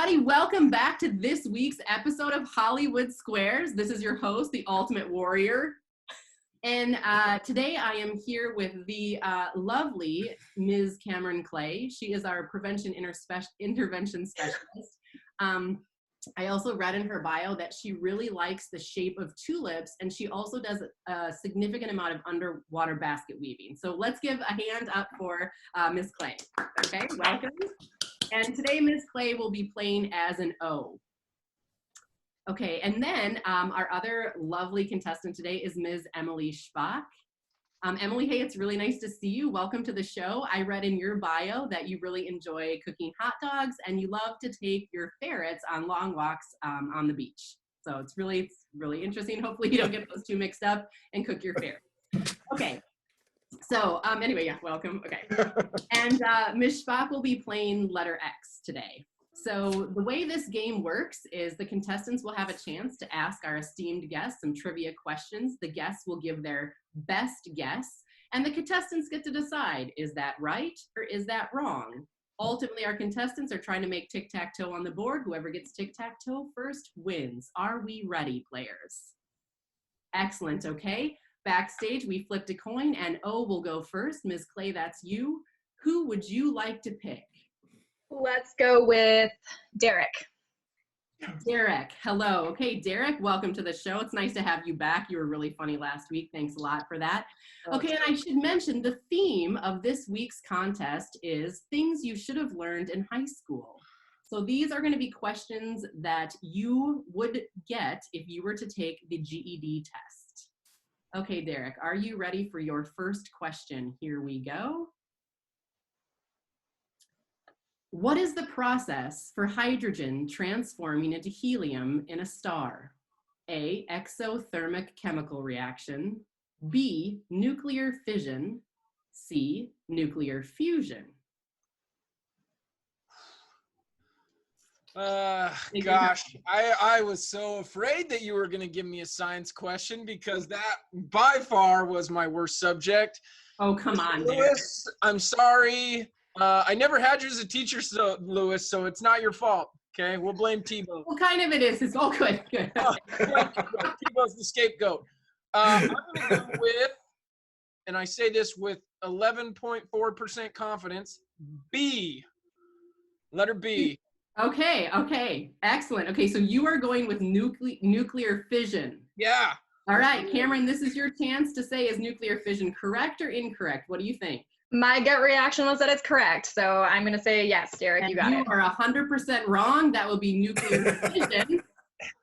everybody. Welcome back to this week's episode of Hollywood Squares. This is your host, the Ultimate Warrior. And today I am here with the lovely Ms. Cameron Clay. She is our prevention intervention specialist. I also read in her bio that she really likes the shape of tulips, and she also does a significant amount of underwater basket weaving. So let's give a hand up for Ms. Clay. Okay, welcome. And today Ms. Clay will be playing as an O. Okay, and then our other lovely contestant today is Ms. Emily Schbach. Emily, hey, it's really nice to see you. Welcome to the show. I read in your bio that you really enjoy cooking hot dogs and you love to take your ferrets on long walks on the beach. So it's really interesting. Hopefully you don't get those two mixed up and cook your ferrets. Okay. So anyway, yeah, welcome. Okay. And Ms. Schbach will be playing letter X today. So the way this game works is the contestants will have a chance to ask our esteemed guests some trivia questions. The guests will give their best guess, and the contestants get to decide, is that right or is that wrong? Ultimately, our contestants are trying to make tic-tac-toe on the board. Whoever gets tic-tac-toe first wins. Are we ready, players? Excellent, okay. Backstage, we flipped a coin, and O will go first. Ms. Clay, that's you. Who would you like to pick? Let's go with Derek. Derek, hello. Okay, Derek, welcome to the show. It's nice to have you back. You were really funny last week. Thanks a lot for that. Okay, and I should mention the theme of this week's contest is things you should have learned in high school. So these are going to be questions that you would get if you were to take the GED test. Okay, Derek, are you ready for your first question? Here we go. What is the process for hydrogen transforming into helium in a star? A, exothermic chemical reaction. B, nuclear fission. C, nuclear fusion. Gosh, I was so afraid that you were going to give me a science question because that by far was my worst subject. Oh, come on, Lewis, I'm sorry. I never had you as a teacher, Lewis, so it's not your fault. Okay, we'll blame Tebow. Well, kind of it is. It's all good. Tebow's the scapegoat. I'm going to go with, and I say this with 11.4% confidence, B. Letter B. Okay, excellent. Okay, so you are going with nuclear fission. Yeah. All right, Cameron, this is your chance to say, is nuclear fission correct or incorrect? What do you think? My gut reaction was that it's correct, so I'm going to say yes, Derek, you got it. You are 100% wrong. That will be nuclear fission.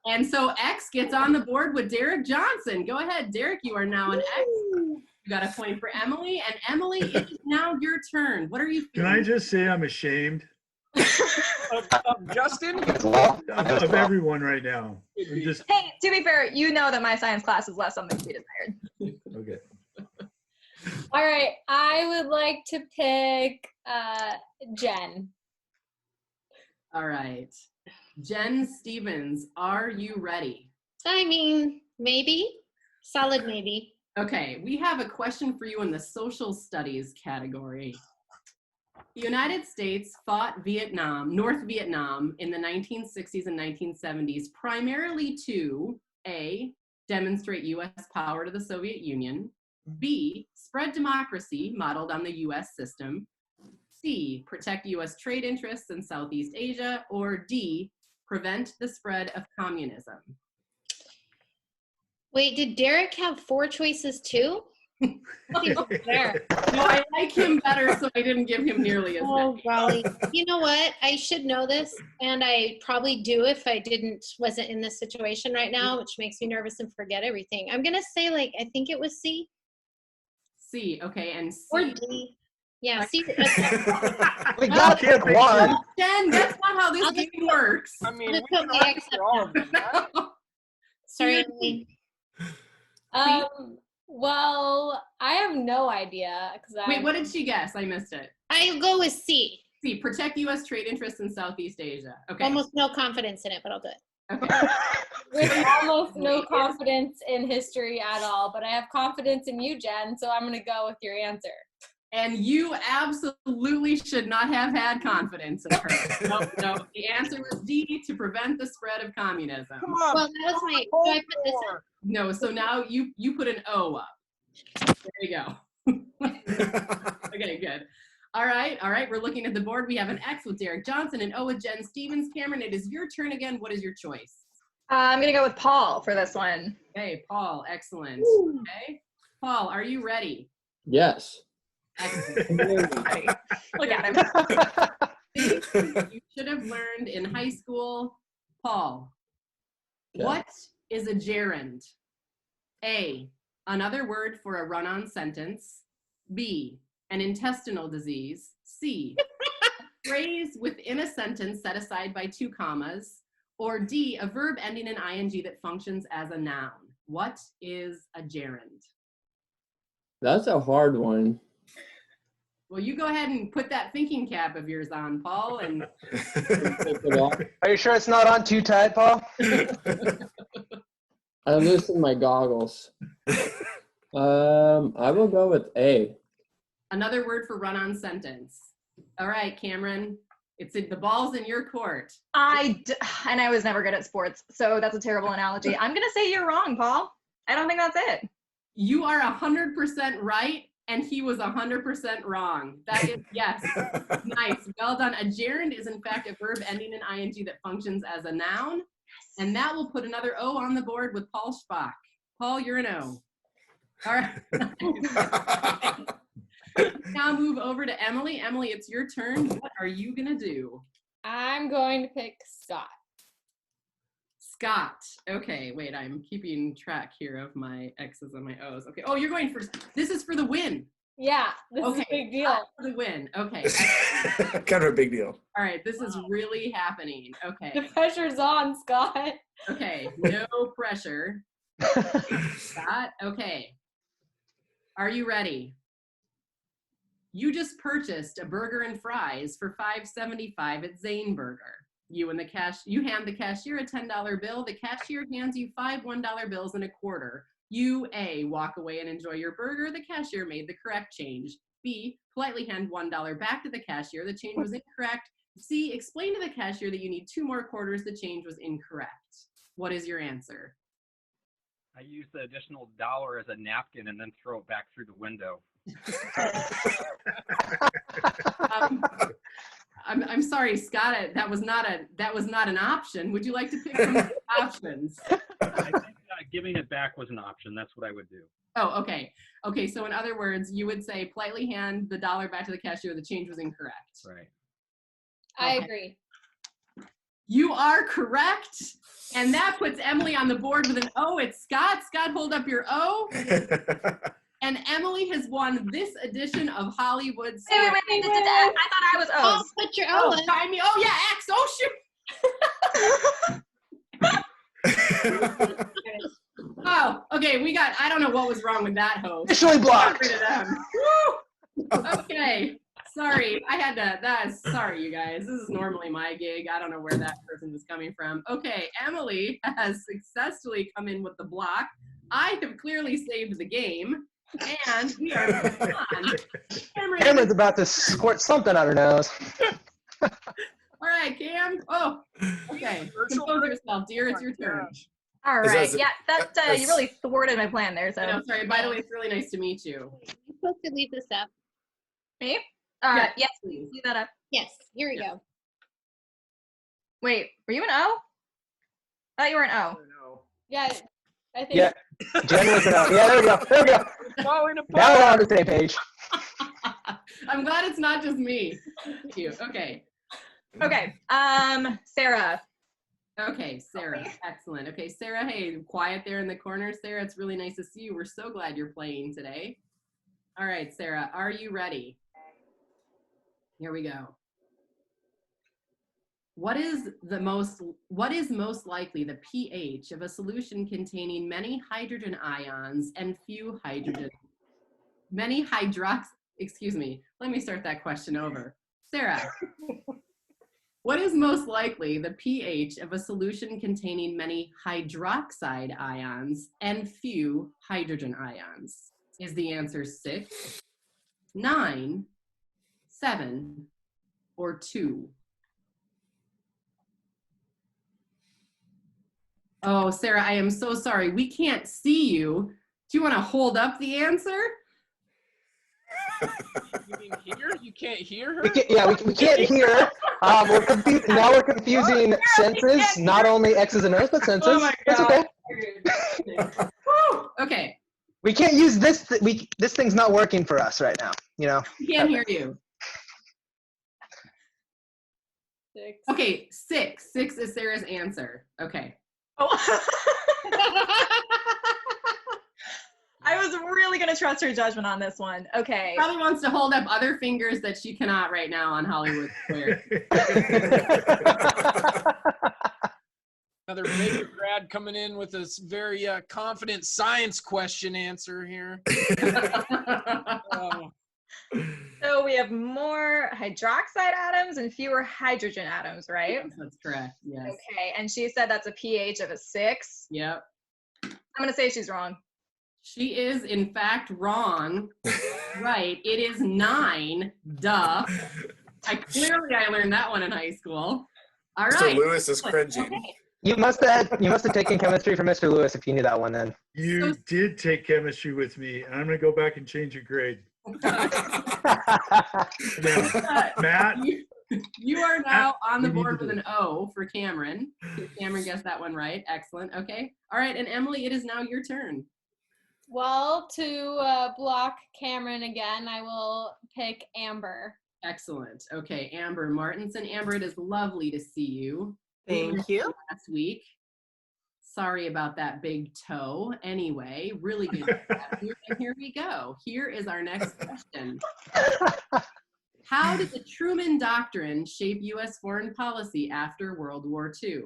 And so X gets on the board with Derek Johnson. Go ahead, Derek, you are now an X. You got a point for Emily, and Emily, it is now your turn. What are you feeling? Can I just say I'm ashamed of Justin? of everyone right now. Just Hey, to be fair, you know that my science class is left something to be desired. okay. All right, I would like to pick Jen. All right. Jen Stevens, are you ready? I mean, maybe. Solid maybe. Okay, we have a question for you in the social studies category. The United States fought North Vietnam in the 1960s and 1970s, primarily to A, demonstrate U.S. power to the Soviet Union, B, spread democracy modeled on the U.S. system, C, protect U.S. trade interests in Southeast Asia, or D, prevent the spread of communism. Wait, did Derek have 4 choices too? Fair. No, I like him better, so I didn't give him nearly as Oh, many. golly. You know what? I should know this, and I probably do if I wasn't in this situation right now, which makes me nervous and forget everything. I'm gonna say, I think it was C. C, okay, and C. Or D. Yeah, C. We got pick one. Jen, that's not how this I'll just- game works. I mean, Let's we put can my argue for all of them, right? Sorry, Emily. Well, I have no idea. Wait, what did she guess? I missed it. I'll go with C. C, protect U.S. trade interests in Southeast Asia. Okay. Almost no confidence in it, but I'll do it. Okay. With almost no confidence in history at all, but I have confidence in you, Jen, so I'm going to go with your answer. And you absolutely should not have had confidence in her. No. The answer was D, to prevent the spread of communism. Come on. Well, that was my. Do I put this up? No, so now you put an O up. There you go. Okay, good. All right, we're looking at the board. We have an X with Derek Johnson, an O with Jen Stevens. Cameron, it is your turn again. What is your choice? I'm gonna go with Paul for this one. Okay, Paul, excellent. Okay, Paul, are you ready? Yes. Excellent. Look at him. Things you should have learned in high school. Paul, Okay. what is a gerund? A, another word for a run-on sentence. B, an intestinal disease. C, a phrase within a sentence set aside by 2 commas. Or D, a verb ending in ing that functions as a noun. What is a gerund? That's a hard one. Well, you go ahead and put that thinking cap of yours on, Paul, and Take it off. Are you sure it's not on too tight, Paul? I loosened my goggles. I will go with A. another word for run-on sentence. All right, Cameron, the ball's in your court. And I was never good at sports, so that's a terrible analogy. I'm gonna say you're wrong, Paul. I don't think that's it. You are 100% right, and he was 100% wrong. That is, yes, nice, well done. A gerund is in fact a verb ending in ing that functions as a noun, and that will put another O on the board with Paul Schbach. Paul, you're an O. All right. Now move over to Emily. Emily, it's your turn. What are you gonna do? I'm going to pick Scott. Scott. Okay, wait, I'm keeping track here of my X's and my O's. Okay, oh, you're going first. This is for the win. Yeah, this is Okay, a big deal. Scott for the win. Okay. Kind of a big deal. All right, this is really happening. Okay. The pressure's on, Scott. Okay, no pressure. Scott, okay. Are you ready? You just purchased a burger and fries for $5.75 at Zane Burger. You hand the cashier a $10 bill. The cashier hands you 5 $1 bills and a quarter. You, A, walk away and enjoy your burger. The cashier made the correct change. B, politely hand $1 back to the cashier. The change was incorrect. C, explain to the cashier that you need 2 more quarters. The change was incorrect. What is your answer? I use the additional dollar as a napkin and then throw it back through the window. I'm sorry, Scott. That was not an option. Would you like to pick some options? I think giving it back was an option. That's what I would do. Oh, okay. Okay, so in other words, you would say politely hand the dollar back to the cashier. The change was incorrect. Right. I Okay. agree. You are correct. And that puts Emily on the board with an O. It's Scott. Scott, hold up your O. And Emily has won this edition of Hollywood. Wait. I thought I was Oh, O's. put your O in. Time me. Oh, yeah, X. Oh, shoot. Oh, okay. I don't know what was wrong with that host. Officially blocked. Got rid of them. Woo! Okay. Sorry. Sorry, you guys. This is normally my gig. I don't know where that person was coming from. Okay. Emily has successfully come in with the block. I have clearly saved the game. And we are moving on. Cameron's about to squirt something out her nose. All right, Cam. Oh, okay. Compose yourself, dear. It's your turn. All Is right. that- Yeah, you really thwarted my plan there. So I know, sorry. By the way, it's really nice to meet you. You're supposed to leave this up. me? Yeah, Yes, please. leave that up. Yes, here we go. Wait, were you an O? I thought you were an O. Yeah, I think. Yeah. Jen was an O. Yeah, there we go. There we go. Falling apart. Now we're on the same page. I'm glad it's not just me. Thank you. Okay. Okay. Sarah. Okay, Sarah. Excellent. Okay, Sarah, hey, quiet there in the corner. Sarah, it's really nice to see you. We're so glad you're playing today. All right, Sarah, are you ready? Here we go. What is most likely the pH of a solution containing many hydrogen ions and few excuse me, let me start that question over. Sarah, what is most likely the pH of a solution containing many hydroxide ions and few hydrogen ions? Is the answer 6, 9, 7, or 2? Oh, Sarah, I am so sorry. We can't see you. Do you want to hold up the answer? You mean hear? You can't hear her? We can't hear. Now we're confusing senses, not only X's and O's, but senses. Oh my That's God. okay. Woo! Okay, We can't use this. This thing's not working for us right now. we can't hear you. 6. Okay, 6. 6 is Sarah's answer. Okay. Oh. I was really going to trust her judgment on this one. Okay. Probably wants to hold up other fingers that she cannot right now on Hollywood Square. Another Baker grad coming in with a very confident science question answer here. Oh. So we have more hydroxide atoms and fewer hydrogen atoms, right? Yes, that's correct. Yes. Okay. And she said that's a pH of a 6. Yep. I'm going to say she's wrong. She is, in fact, wrong. Right. It is 9. Duh. I learned that one in high school. All Mr. right. Lewis is cringing. Okay. You must have taken chemistry from Mr. Lewis if you knew that one then. You did take chemistry with me, and I'm going to go back and change your grade. Now, Matt, You are now on the we need board to with do an O for Cameron. Cameron guessed that one right. Excellent. Okay. All right. And Emily, it is now your turn. Well, to block Cameron again, I will pick Amber. Excellent. Okay. Amber Martinson. Amber, it is lovely to see you. Thank you. Last week. Sorry about that big toe. Anyway, really good to have you. And here we go. Here is our next question. How did the Truman Doctrine shape U.S. foreign policy after World War II?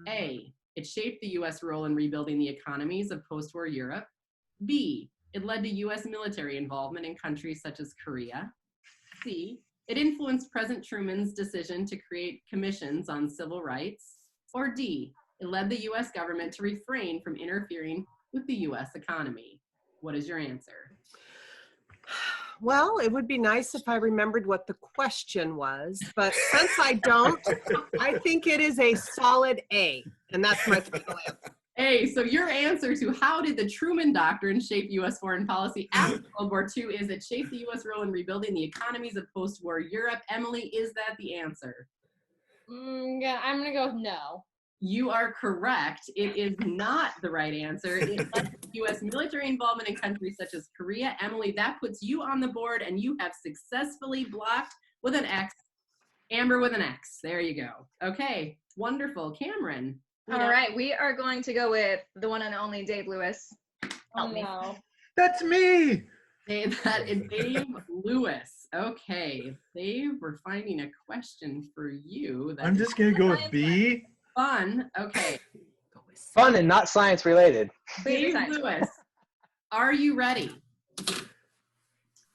A, it shaped the U.S. role in rebuilding the economies of post-war Europe. B, it led to U.S. military involvement in countries such as Korea. C, it influenced President Truman's decision to create commissions on civil rights. Or D, it led the U.S. government to refrain from interfering with the U.S. economy. What is your answer? Well, it would be nice if I remembered what the question was, but since I don't, I think it is a solid A, and that's my final answer. A, so your answer to how did the Truman Doctrine shape U.S. foreign policy after World War II is it shaped the U.S. role in rebuilding the economies of post-war Europe. Emily, is that the answer? Yeah, I'm gonna go with no. You are correct. It is not the right answer. It led to U.S. military involvement in countries such as Korea. Emily, that puts you on the board, and you have successfully blocked with an X. Amber with an X. There you go. Okay, wonderful. Cameron. All right. We are going to go with the one and only Dave Lewis. Help me. No. that's me. Dave, that is Dave Lewis. Okay, Dave, we're finding a question for you. I'm just going to go with B. Fun. Okay. Fun and not science related. Dave Lewis, are you ready?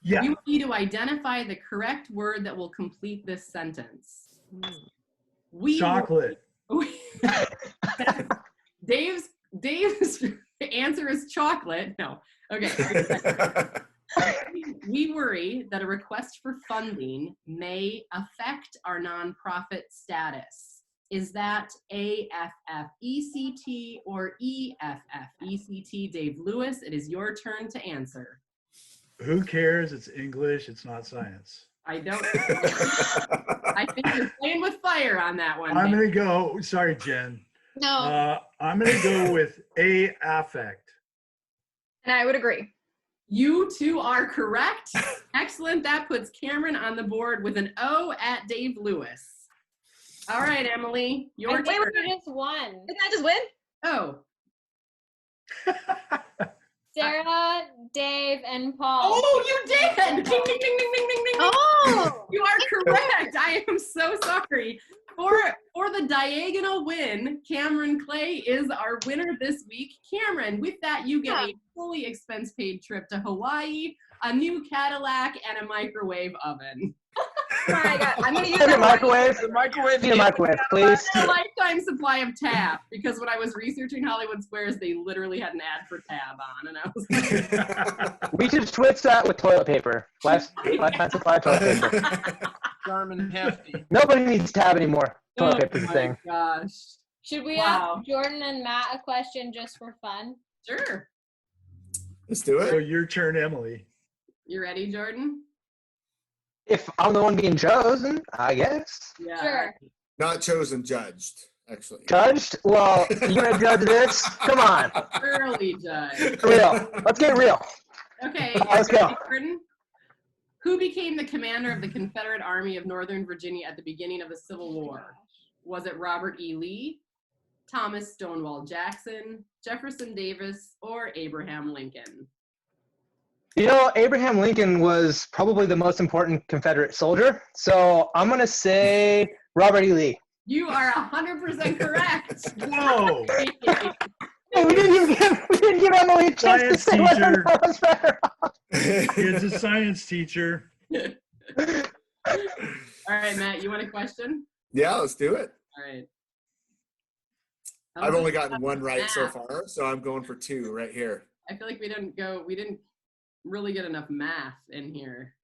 Yeah. You need to identify the correct word that will complete this sentence. Chocolate. Dave's answer is chocolate. No. Okay. We worry that a request for funding may affect our nonprofit status. Is that AFFECT or EFFECT? Dave Lewis, it is your turn to answer. Who cares? It's English. It's not science. I don't. I think you're playing with fire on that one. I'm going to go. Sorry, Jen. No. I'm going to go with A, affect. And I would agree. You two are correct. Excellent. That puts Cameron on the board with an O at Dave Lewis. All right, Emily, your I think turn. we just won. Didn't I just win? Oh. Sarah, Dave, and Paul. Oh, you did! Ding, ding, ding, ding, ding, ding, ding. Oh! You are correct. I am so sorry. For For the diagonal win, Cameron Clay is our winner this week. Cameron, with that, you get a fully expense-paid trip to Hawaii, a new Cadillac, and a microwave oven. I'm gonna use Give me a that microwave. The microwave. Give me a microwave, please. And a lifetime supply of Tab, because when I was researching Hollywood Squares, they literally had an ad for Tab on, and I was like, We should switch that with toilet paper. Lifetime supply of toilet paper. Charmin Hefty. Nobody needs Tab anymore. Toilet oh paper's a my thing. gosh. Should we Wow. ask Jordan and Matt a question just for fun? Sure. Let's do So it. your turn, Emily. You ready, Jordan? If I'm the one being chosen, I guess. Yeah. Sure. Not chosen, judged, actually. Judged? Well, you gonna judge this? Come on. Early judge. Real. Let's get real. Okay. Let's go. ready, Jordan? Who became the commander of the Confederate Army of Northern Virginia at the beginning of the Civil War? Was it Robert E. Lee, Thomas Stonewall Jackson, Jefferson Davis, or Abraham Lincoln? You know, Abraham Lincoln was probably the most important Confederate soldier, so I'm going to say Robert E. Lee. You are 100% correct. Whoa! Hey, we didn't give Emily a chance to Science say whether teacher. that was better. It's a science teacher. All right, Matt, you want a question? Yeah, let's do it. All right. I've only gotten one right so far, so I'm going for 2 right here. I feel like we didn't really get enough math in here.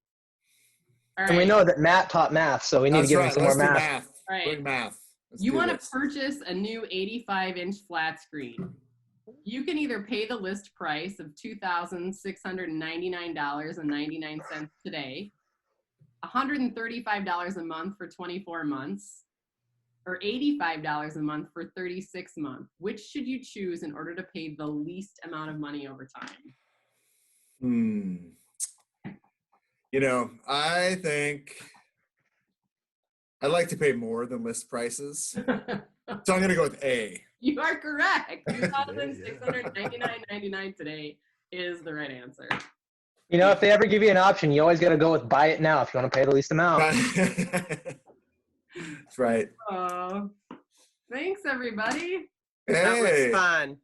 All right. And we know that Matt taught math, so we need That's to give him right. some Let's more do math. math. All right. Bring math. Let's You do want to this. purchase a new 85-inch flat screen. You can either pay the list price of $2,699.99 today, $135 a month for 24 months, or $85 a month for 36 months. Which should you choose in order to pay the least amount of money over time? You know, I think I'd like to pay more than list prices. So I'm going to go with A. You are correct. $2,699.99 today is the right answer. You know, if they ever give you an option, you always got to go with buy it now if you want to pay the least amount. That's right. Thanks, everybody. That was Hey. fun.